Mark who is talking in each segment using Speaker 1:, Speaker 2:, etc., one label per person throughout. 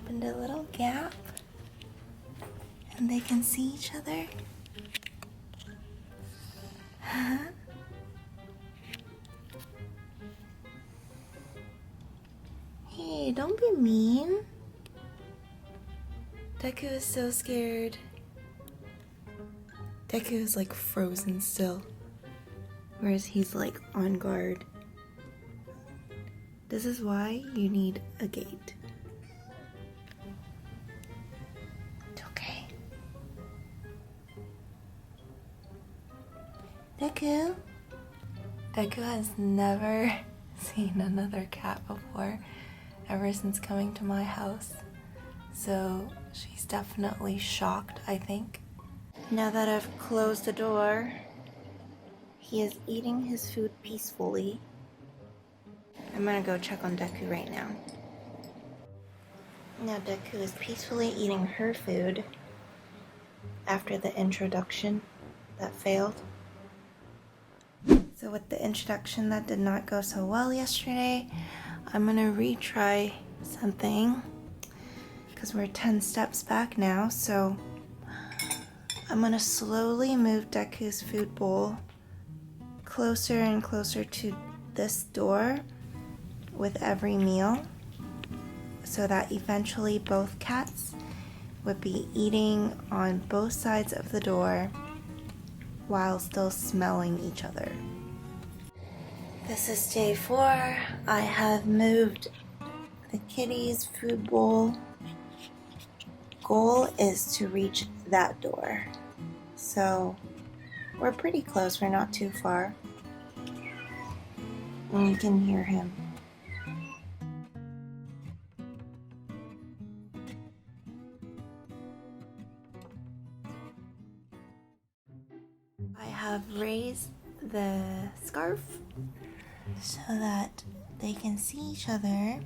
Speaker 1: opened a little gap and they can see each other. Hey, don't be mean. Deku is so scared. Deku is like frozen still, whereas he's like on guard. This is why you need a gate. It's okay. Deku? Deku has never seen another cat before, ever since coming to my house. So she's definitely shocked, I think. Now that I've closed the door, he is eating his food peacefully. I'm gonna go check on Deku right now. Now Deku is peacefully eating her food after the introduction that failed. So with the introduction that did not go so well yesterday, I'm gonna retry something because we're 10 steps back now. So I'm gonna slowly move Deku's food bowl closer and closer to this door with every meal, so that eventually both cats would be eating on both sides of the door while still smelling each other. This is day 4. I have moved the kitty's food bowl. Goal is to reach that door. So we're pretty close, we're not too far. And you can hear him. I have raised the scarf so that they can see each other,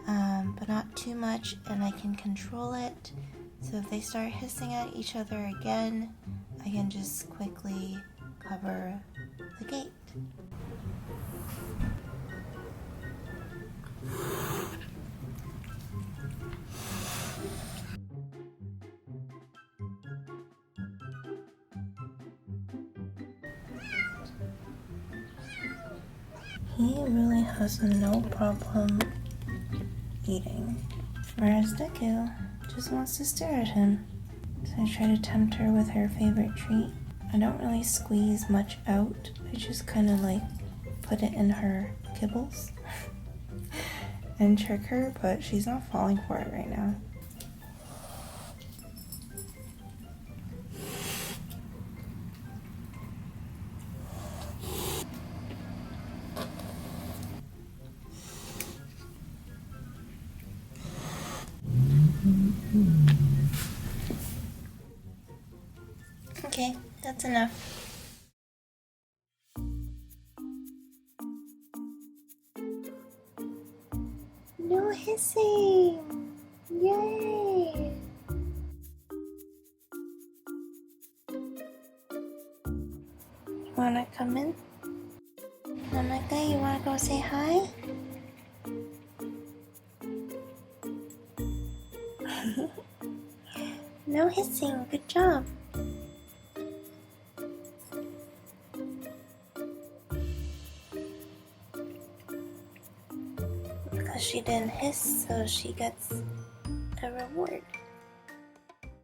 Speaker 1: but not too much, and I can control it. So if they start hissing at each other again, I can just quickly cover the gate. He really has no problem eating, whereas Deku just wants to stare at him. So I try to tempt her with her favorite treat. I don't really squeeze much out. I just kind of like put it in her kibbles and trick her, but she's not falling for it right now. Okay, that's enough. No hissing! Yay! You wanna come in? Namaka, you wanna go say hi? No hissing, good job. Because she didn't hiss, so she gets a reward.